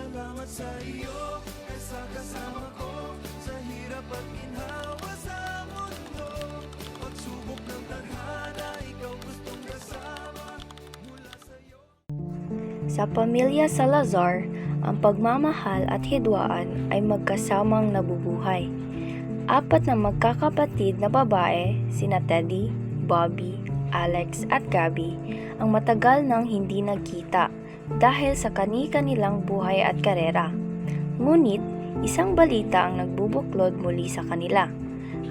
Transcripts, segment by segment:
Salamat sa iyo, sa kasama ko, sa hirap at ginhawa sa mundo. Pagsubok ng tadhana, ikaw gustong kasama mula sa iyo. Sa pamilya Salazar, ang pagmamahal at hidwaan ay magkasamang nabubuhay. 4 na magkakapatid na babae, sina Teddy, Bobby, Alex at Gabby, ang matagal nang hindi nagkita dahil sa kani-kanilang buhay at karera. Ngunit, isang balita ang nagbubuklod muli sa kanila.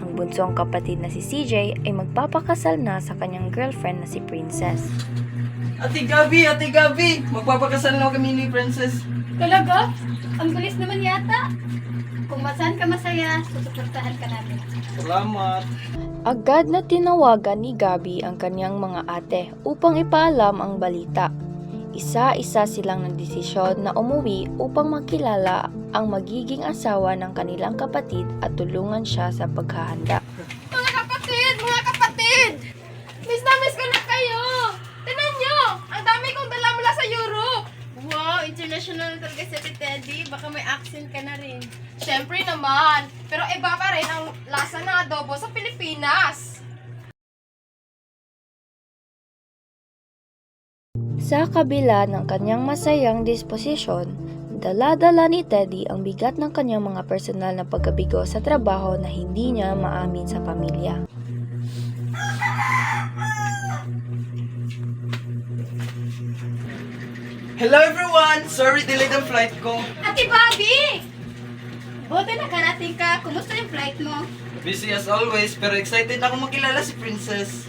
Ang bunsong kapatid na si CJ ay magpapakasal na sa kanyang girlfriend na si Princess. Ate Gabi! Magpapakasal na kami ni Princess. Talaga? Ang bilis naman yata. Kung saan ka masaya, susuportahan ka namin. Salamat. Agad na tinawagan ni Gabby ang kanyang mga ate upang ipaalam ang balita. Isa-isa silang nagdesisyon na umuwi upang makilala ang magiging asawa ng kanilang kapatid at tulungan siya sa paghahanda. Mga kapatid! Miss na miss ko na kayo! Tingnan nyo! Ang dami kong dala mula sa Europe! Wow! International na talaga si Teddy. Baka may accent ka na rin. Siyempre naman! Pero iba pa rin ang lasa ng adobo sa Pilipinas! Sa kabila ng kanyang masayang disposisyon, dala-dala ni Teddy ang bigat ng kanyang mga personal na pagkabigo sa trabaho na hindi niya maamin sa pamilya. Hello everyone! Sorry, delayed ang flight ko. Ate Bobby! Buti nakarating ka. Kumusta yung flight mo? Busy as always, pero excited ako makilala si Princess.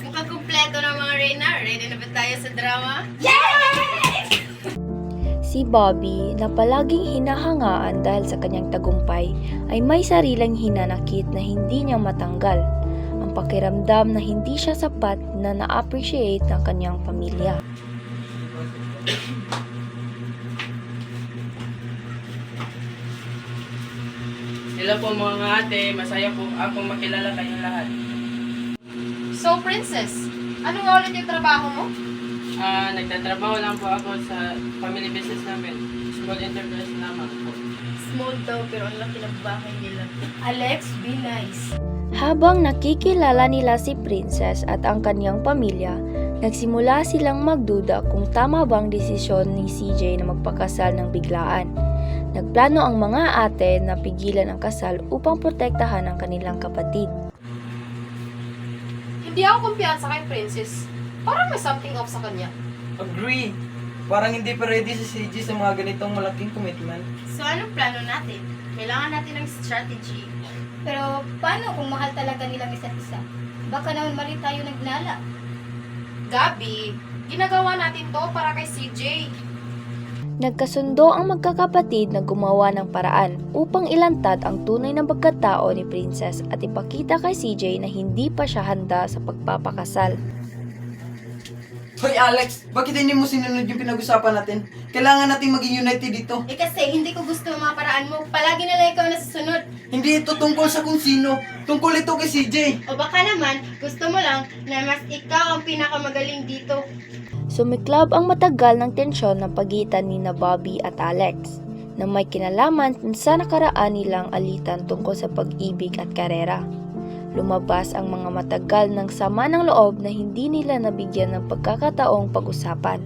Mukhang kumpleto ng mga Reyna. Ready na ba tayo sa drama? Si Bobby, na palaging hinahangaan dahil sa kanyang tagumpay, ay may sariling hinanakit na hindi niya matanggal. Ang pakiramdam na hindi siya sapat na na-appreciate ng kanyang pamilya. Hello po mga ate, masaya po akong makilala kayong lahat. So, Princess, ano nga ulit yung trabaho mo? Nagtatrabaho lang po ako sa family business namin. Small enterprise lamang po. Small daw, pero ang laki ng bahay nila. Alex, be nice. Habang nakikilala nila si Princess at ang kanyang pamilya, nagsimula silang magduda kung tama bang desisyon ni CJ na magpakasal ng biglaan. Nagplano ang mga ate na pigilan ang kasal upang protektahan ang kanilang kapatid. Hindi ako kumpiyansa kay Princess. Parang may something off sa kanya. Agree! Parang hindi pa ready si CG sa mga ganitong malaking commitment. So, anong plano natin? Kailangan natin ng strategy. Pero, paano kung mahal talaga nilang isa't isa? Baka naman mali tayo nagnala. Gabi, ginagawa natin to para kay CJ. Nagkasundo ang magkakapatid na gumawa ng paraan upang ilantad ang tunay na pagkatao ni Princess at ipakita kay CJ na hindi pa siya handa sa pagpapakasal. Hoy Alex, bakit hindi mo sinunod yung pinag-usapan natin? Kailangan nating maging united dito. Eh kasi, hindi ko gusto ang mga paraan mo. Palagi na lang ikaw nasusunod. Hindi ito tungkol sa kung sino. Tungkol ito kay CJ. O baka naman, gusto mo lang na mas ikaw ang pinakamagaling dito. Sumiklab ang matagal ng tensyon ng pagitan ni na Bobby at Alex na may kinalaman sa nakaraan nilang alitan tungkol sa pag-ibig at karera. Lumabas ang mga matagal ng sama ng loob na hindi nila nabigyan ng pagkakataong pag-usapan.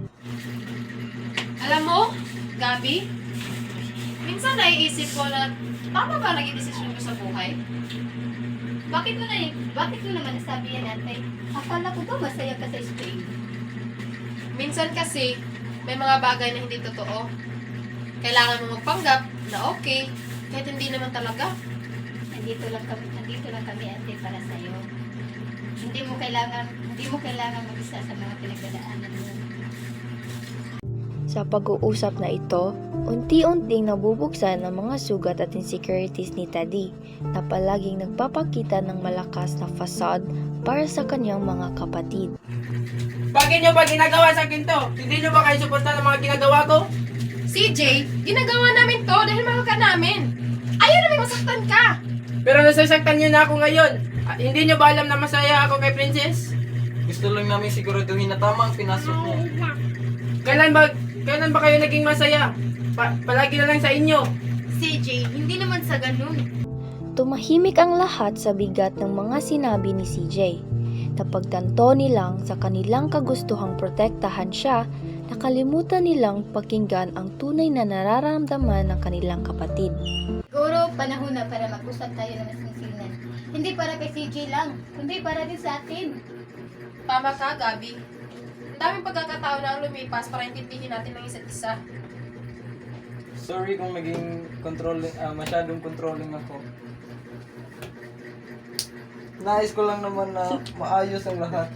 Alam mo, Gabi, minsan naiisip ko na tama ba naging desisyon ko sa buhay? Bakit mo naman nasabi yan, ate? Akala ko ba masaya ka sa Spain? Minsan kasi, may mga bagay na hindi totoo. Kailangan mo magpanggap na okay, kahit hindi naman talaga. Nandito lang kami ate para sa iyo. Hindi mo kailangan mag-isa sa mga pinagdadaanan mo. Sa pag-uusap na ito, unti-unting nabubuksan ang mga sugat at insecurities ni Teddy na palaging nagpapakita ng malakas na facade para sa kanyang mga kapatid. Bakit nyo ba ginagawa sa akin to? Hindi nyo ba kayo suporta ng mga ginagawa ko? CJ, ginagawa namin to dahil mahal ka namin. Ayaw namin masaktan ka. Pero nasasaktan nyo na ako ngayon. Hindi nyo ba alam na masaya ako kay Princess? Gusto lang namin siguraduhin na tama ang pinasok mo. Kailan ba kayo naging masaya? palagi na lang sa inyo. CJ, hindi naman sa ganun. Tumahimik ang lahat sa bigat ng mga sinabi ni CJ. Napagtanto nilang sa kanilang kagustuhang protektahan siya, nakalimutan nilang pakinggan ang tunay na nararamdaman ng kanilang kapatid. Siguro panahon na para mag-usap tayo ng masinsinan. Hindi para kay CJ lang, kundi para din sa atin. Tama ka, Gabi. Ang daming pagkakataon na ang lumipas para intindihin natin ang isa't isa. Sorry kung naging masyadong controlling ako. Nais ko lang naman na maayos ang lahat.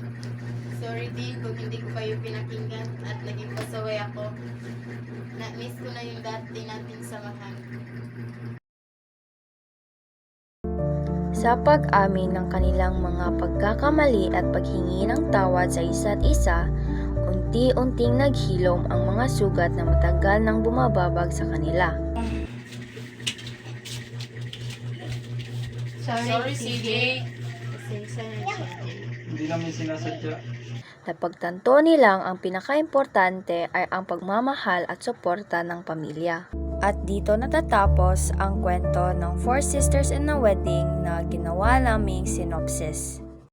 Sorry din kung hindi ko kayo pinakinggan at naging pasaway ako. Na-miss ko na yung dati nating samahan. Sa pag-amin ng kanilang mga pagkakamali at paghingi ng tawad sa isa't isa, unti-unting naghilom ang mga sugat na matagal nang bumababag sa kanila. Sorry, CJ. Pasensya na siya. Hindi namin sinasadya. Napagtanto nilang ang pinakaimportante ay ang pagmamahal at suporta ng pamilya. At dito natatapos ang kwento ng Four Sisters in a Wedding na ginawa naming synopsis.